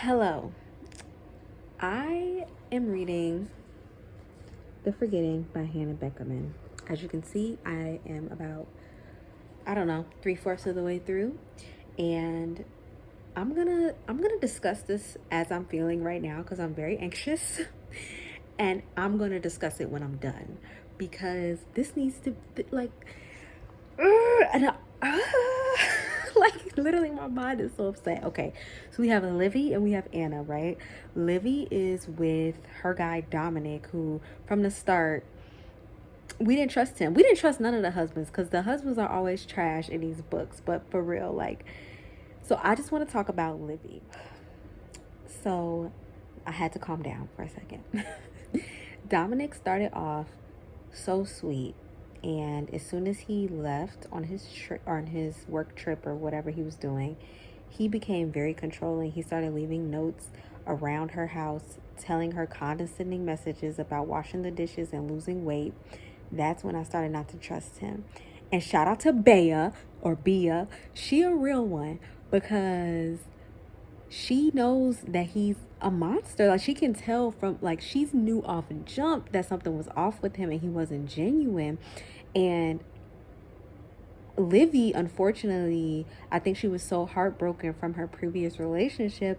Hello. I am reading The Forgetting by Hannah Beckerman. As you can see, I am about, I don't know, 3/4 of the way through. And I'm gonna discuss this as I'm feeling right now because I'm very anxious. And I'm gonna discuss it when I'm done. Because this needs to be like and like literally my mind is so upset. Okay, so we have Livy and we have Anna, right? Livy is with her guy Dominic, who from the start we didn't trust him. We didn't trust none of the husbands because the husbands are always trash in these books. But for real, like, so I just want to talk about Livy. So I had to calm down for a second. Dominic started off so sweet, and as soon as he left on his trip or on his work trip or whatever he was doing, he became very controlling. He started leaving notes around her house telling her condescending messages about washing the dishes and losing weight. That's when I started not to trust him. And shout out to Bea or Bea. She a real one because she knows that he's a monster. Like, she can tell from, like, she's knew off and jump that something was off with him and he wasn't genuine. And Livy, unfortunately, I think she was so heartbroken from her previous relationship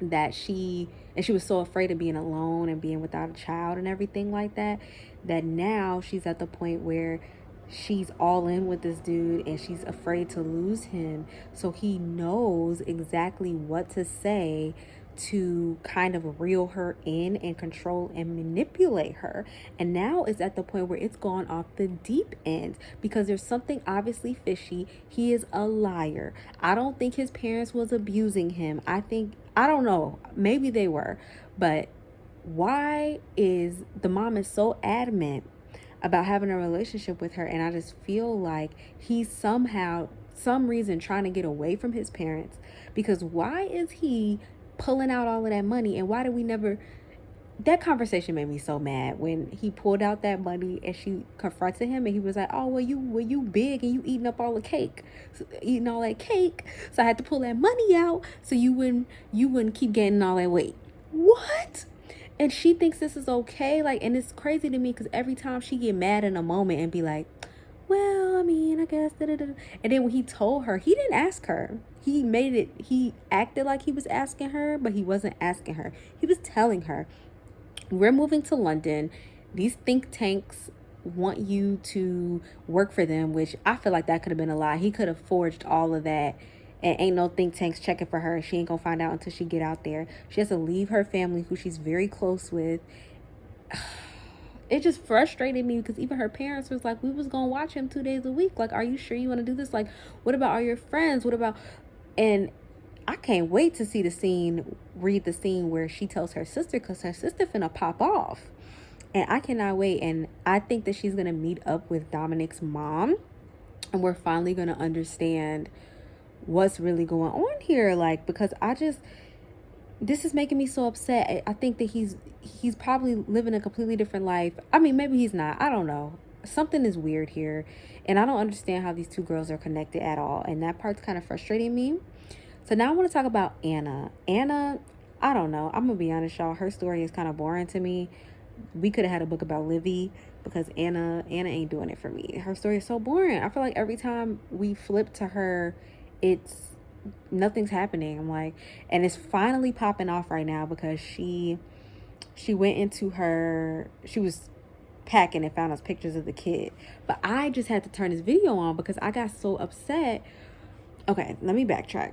that she was so afraid of being alone and being without a child and everything like that, that now she's at the point where she's all in with this dude and she's afraid to lose him. So he knows exactly what to say to kind of reel her in and control and manipulate her. And now it's at the point where it's gone off the deep end because there's something obviously fishy. He is a liar. I don't think his parents was abusing him. I don't know, maybe they were, but why is the mom is so adamant about having a relationship with her? And I just feel like he's somehow some reason trying to get away from his parents, because why is he pulling out all of that money? And why did we never, that conversation made me so mad when he pulled out that money and she confronted him and he was like, oh, well you big and you eating up all the cake, so, eating all that cake, so I had to pull that money out so you wouldn't keep getting all that weight. What? And she thinks this is okay. Like, and it's crazy to me because every time she get mad in a moment and be like, well, I mean, I guess da-da-da. And then when he told her, he didn't ask her. He acted like he was asking her, but he wasn't asking her. He was telling her, we're moving to London. These think tanks want you to work for them, which I feel like that could have been a lie. He could have forged all of that. And ain't no think tanks checking for her. She ain't gonna find out until she get out there. She has to leave her family, who she's very close with. It just frustrated me because even her parents was like, we was gonna watch him 2 days a week. Like, are you sure you want to do this? Like, what about all your friends? What about, and I can't wait to see read the scene where she tells her sister, because her sister finna pop off. And I cannot wait. And I think that she's gonna meet up with Dominic's mom, and we're finally gonna understand what's really going on here. Like, because this is making me so upset. I think that he's probably living a completely different life. I mean, maybe he's not. I don't know. Something is weird here. And I don't understand how these two girls are connected at all. And that part's kind of frustrating me. So now I want to talk about Anna. Anna, I don't know. I'm going to be honest, y'all. Her story is kind of boring to me. We could have had a book about Livy, because Anna ain't doing it for me. Her story is so boring. I feel like every time we flip to her, it's nothing's happening. I'm like, and it's finally popping off right now because she went into she was packing and found us pictures of the kid. But I just had to turn this video on because I got so upset. Okay, let me backtrack.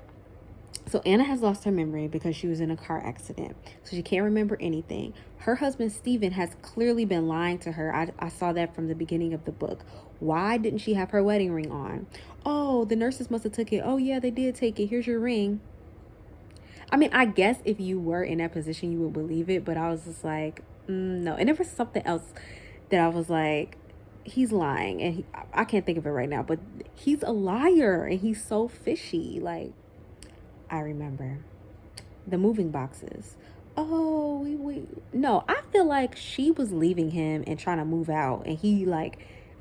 So Anna has lost her memory because she was in a car accident. So she can't remember anything. Her husband, Stephen, has clearly been lying to her. I saw that from the beginning of the book. Why didn't she have her wedding ring on? Oh, the nurses must have took it. Oh, yeah, they did take it. Here's your ring. I mean, I guess if you were in that position, you would believe it. But I was just like, no. And there was something else that I was like, he's lying. And I can't think of it right now. But he's a liar. And he's so fishy. Like, I remember the moving boxes. Oh, no, I feel like she was leaving him and trying to move out, and he, like,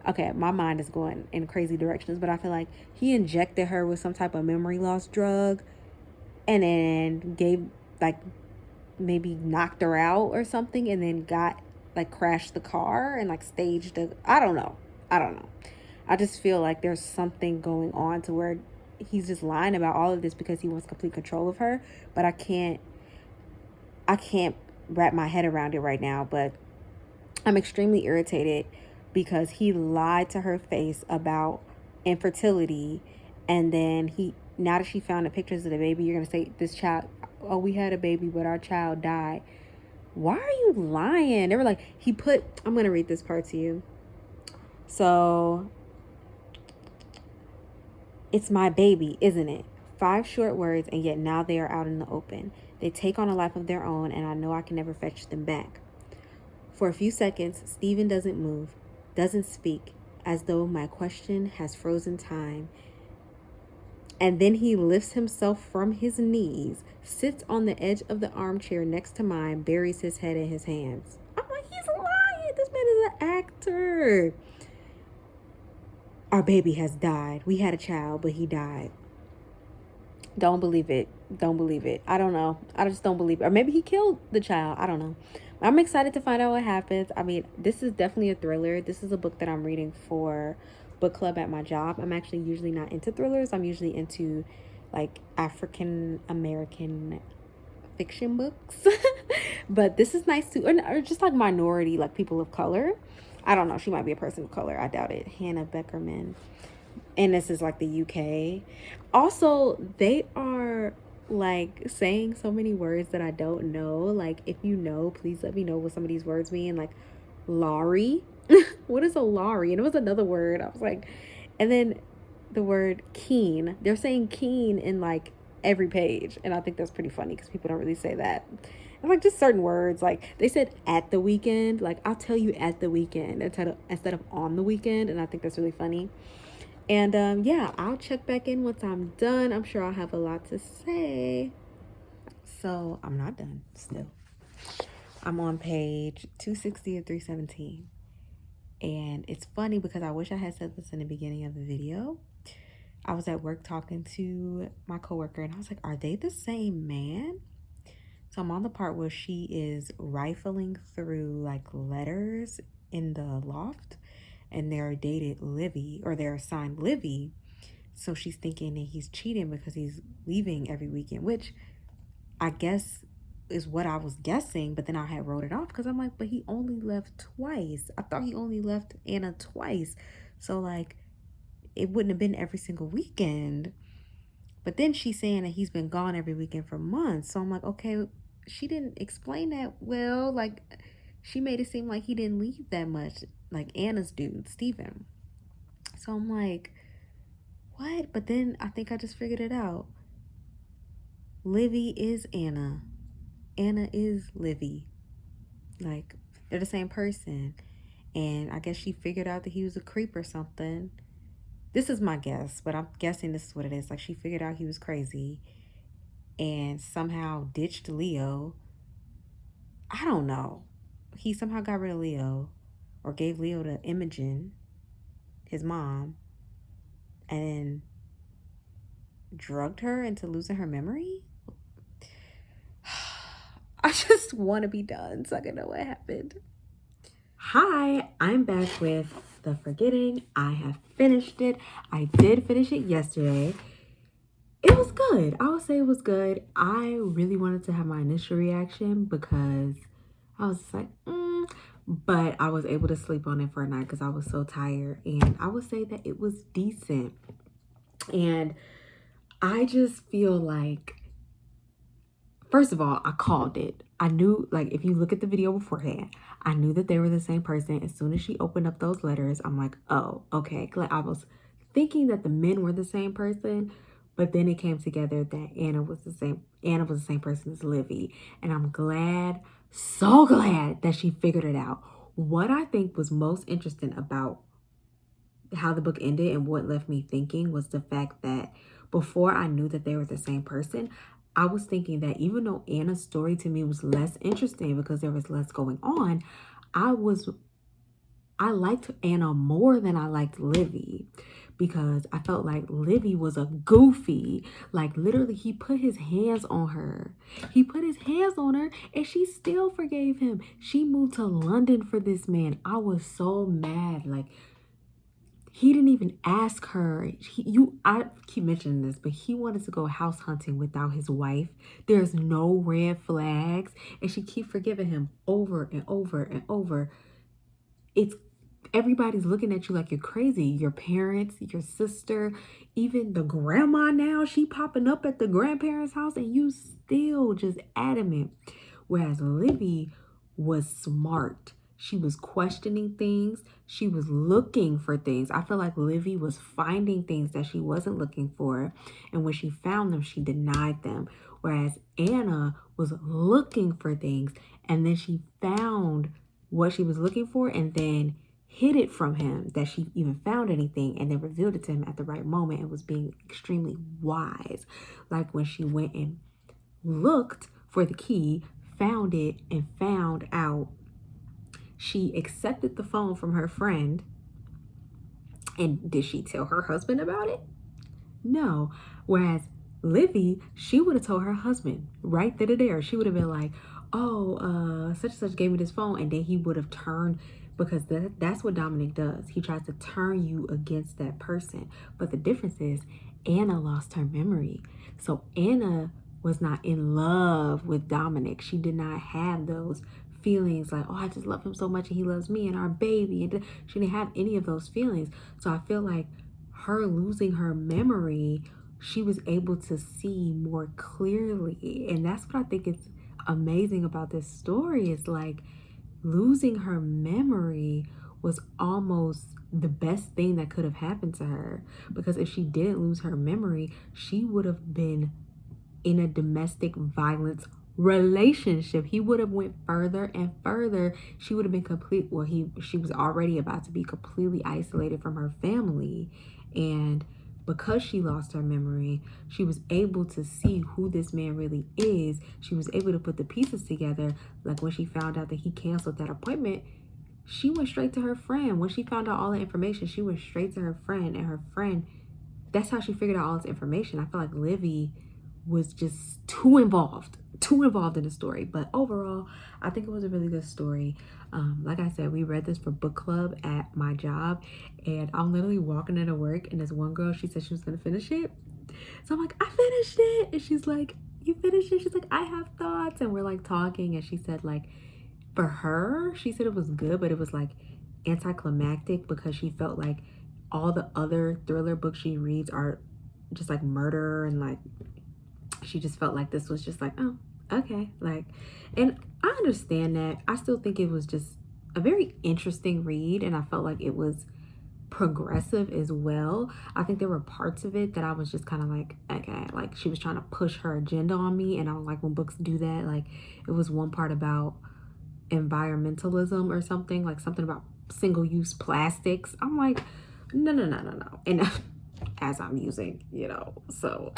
okay, my mind is going in crazy directions, but I feel like he injected her with some type of memory loss drug and then gave, like, maybe knocked her out or something, and then got, like, crashed the car and, like, staged a, I don't know. I don't know. I just feel like there's something going on to where he's just lying about all of this because he wants complete control of her. But I can't wrap my head around it right now. But I'm extremely irritated because he lied to her face about infertility, and then now that she found the pictures of the baby, you're gonna say this child, oh, we had a baby but our child died. Why are you lying? They were like, I'm gonna read this part to you. So, it's my baby, isn't it? 5 short words, and yet now they are out in the open. They take on a life of their own, and I know I can never fetch them back. For a few seconds, Stephen doesn't move, doesn't speak, as though my question has frozen time. And then he lifts himself from his knees, sits on the edge of the armchair next to mine, buries his head in his hands. I'm like, he's lying. This man is an actor. Our baby has died. We had a child, but he died. Don't believe it. Don't believe it. I don't know. I just don't believe it. Or maybe he killed the child. I don't know. I'm excited to find out what happens. I mean, this is definitely a thriller. This is a book that I'm reading for book club at my job. I'm actually usually not into thrillers. I'm usually into, like, African American fiction books. But this is nice too. Or just like minority, like people of color. I don't know. She might be a person of color. I doubt it. Hannah Beckerman. And this is like the UK. Also, they are like saying so many words that I don't know. Like, if you know, please let me know what some of these words mean. Like, Laurie. What is a Laurie? And it was another word. I was like, and then the word keen. They're saying keen in like every page. And I think that's pretty funny because people don't really say that. And like just certain words. Like they said at the weekend. Like, I'll tell you at the weekend instead of on the weekend. And I think that's really funny. And yeah, I'll check back in once I'm done. I'm sure I'll have a lot to say. So I'm not done still. I'm on page 260 of 317. And it's funny because I wish I had said this in the beginning of the video. I was at work talking to my coworker and I was like, are they the same man? So I'm on the part where she is rifling through like letters in the loft, and they're dated Livy, or they're assigned Livy. So she's thinking that he's cheating because he's leaving every weekend, which I guess is what I was guessing. But then I had wrote it off because I'm like, but he only left twice. I thought he only left Anna twice. So like, it wouldn't have been every single weekend. But then she's saying that he's been gone every weekend for months. So I'm like, okay, she didn't explain that well. Like, she made it seem like he didn't leave that much, like Anna's dude, Steven. So I'm like, what? But then I think I just figured it out. Livy is Anna. Anna is Livy. Like, they're the same person. And I guess she figured out that he was a creep or something. This is my guess, but I'm guessing this is what it is. Like, she figured out he was crazy and somehow ditched Leo. I don't know. He somehow got rid of Leo, or gave Leo to Imogen, his mom, and then drugged her into losing her memory. I just want to be done so I can know what happened. Hi, I'm back with The Forgetting. I have finished it. I did finish it yesterday. It was good. I would say it was good. I really wanted to have my initial reaction because I was like, but I was able to sleep on it for a night because I was so tired. And I would say that it was decent. And I just feel like, first of all, I called it. I knew, like, if you look at the video beforehand, I knew that they were the same person. As soon as she opened up those letters, I'm like, oh, okay. Like, I was thinking that the men were the same person, but then it came together that Anna was the same person as Livy. And I'm glad, so glad that she figured it out. What I think was most interesting about how the book ended and what left me thinking was the fact that before I knew that they were the same person, I was thinking that even though Anna's story to me was less interesting because there was less going on, I liked Anna more than I liked Livy, because I felt like Livy was a goofy. Like literally he put his hands on her. He put his hands on her and she still forgave him. She moved to London for this man. I was so mad. Like he didn't even ask her. I keep mentioning this, but he wanted to go house hunting without his wife. There's no red flags, and she keep forgiving him over and over and over. It's everybody's looking at you like you're crazy. Your parents, your sister, even the grandma now, she popping up at the grandparents' house, and you still just adamant. Whereas Livy was smart. She was questioning things. She was looking for things. I feel like Livy was finding things that she wasn't looking for. And when she found them, she denied them. Whereas Anna was looking for things and then she found what she was looking for and then hid it from him that she even found anything and then revealed it to him at the right moment and was being extremely wise. Like when she went and looked for the key, found it, and found out. She accepted the phone from her friend. And did she tell her husband about it? No. Whereas Livy, she would have told her husband right then and there. She would have been like, oh, such and such gave me this phone. And then he would have turned, because that's what Dominic does. He tries to turn you against that person. But the difference is Anna lost her memory. So Anna was not in love with Dominic. She did not have those feelings like, oh, I just love him so much and he loves me and our baby. And she didn't have any of those feelings. So I feel like her losing her memory, she was able to see more clearly. And that's what I think is amazing about this story. Is like losing her memory was almost the best thing that could have happened to her. Because if she didn't lose her memory, she would have been in a domestic violence relationship. He would have went further and further. She would have been she was already about to be completely isolated from her family. And because she lost her memory, she was able to see who this man really is. She was able to put the pieces together. Like when she found out that he canceled that appointment, she went straight to her friend. When she found out all the information, she went straight to her friend, and her friend, that's how she figured out all this information. I feel like Livy was just too involved in the story. But overall, I think it was a really good story. Like I said, we read this for book club at my job, and I'm literally walking into work, and this one girl, she said she was gonna finish it. So I'm like, I finished it. And she's like, you finished it? She's like, I have thoughts. And we're like talking, and she said like, for her, she said it was good, but it was like anticlimactic because she felt like all the other thriller books she reads are just like murder, and like she just felt like this was just like, oh, okay. Like, and I understand that. I still think it was just a very interesting read, and I felt like it was progressive as well. I think there were parts of it that I was just kind of like, okay, like she was trying to push her agenda on me, and I don't like when books do that. Like it was one part about environmentalism or something, like something about single-use plastics. I'm like, no. And as I'm using, so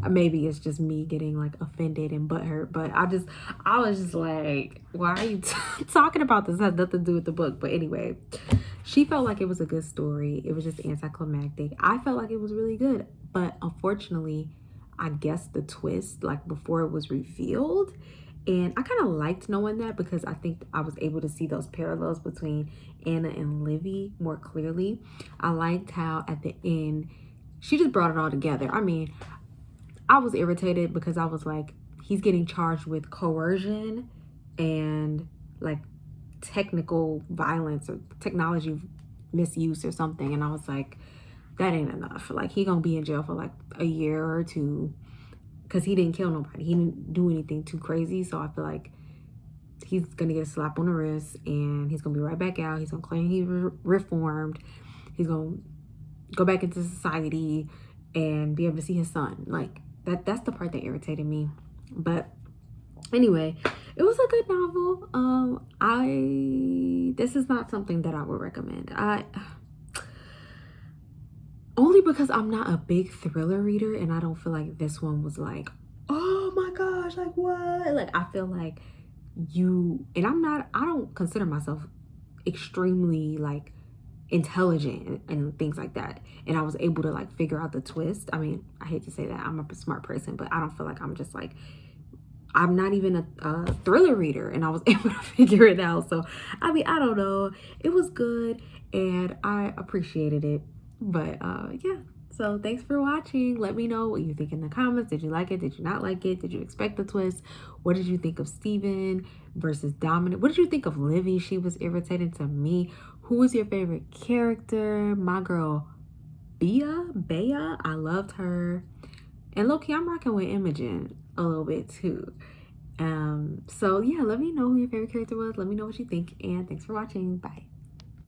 maybe it's just me getting like offended and butthurt, but I was just like, why are you talking about this? It has nothing to do with the book. But anyway, she felt like it was a good story. It was just anticlimactic. I felt like it was really good, but unfortunately, I guessed the twist like before it was revealed. And I kind of liked knowing that because I think I was able to see those parallels between Anna and Livy more clearly. I liked how at the end, she just brought it all together. I mean, I was irritated because I was like, he's getting charged with coercion and like technical violence or technology misuse or something. And I was like, that ain't enough. Like he gonna be in jail for like a year or two because he didn't kill nobody. He didn't do anything too crazy. So I feel like he's gonna get a slap on the wrist and he's gonna be right back out. He's gonna claim he reformed. He's gonna go back into society and be able to see his son. Like that's the part that irritated me. But anyway, it was a good novel. This is not something that I would recommend. Only because I'm not a big thriller reader, and I don't feel like this one was like, oh my gosh, like what? Like I feel like I don't consider myself extremely like intelligent and things like that. And I was able to like figure out the twist. I mean, I hate to say that I'm a smart person, but I don't feel like I'm just like, I'm not even a thriller reader, and I was able to figure it out. So, I mean, I don't know. It was good, and I appreciated it. But yeah. So thanks for watching. Let me know what you think in the comments. Did you like it? Did you not like it? Did you expect the twist? What did you think of Steven versus Dominic? What did you think of Livy? She was irritating to me. Who was your favorite character? My girl, Bea. I loved her. And low-key, I'm rocking with Imogen a little bit too. So yeah, let me know who your favorite character was. Let me know what you think. And thanks for watching. Bye.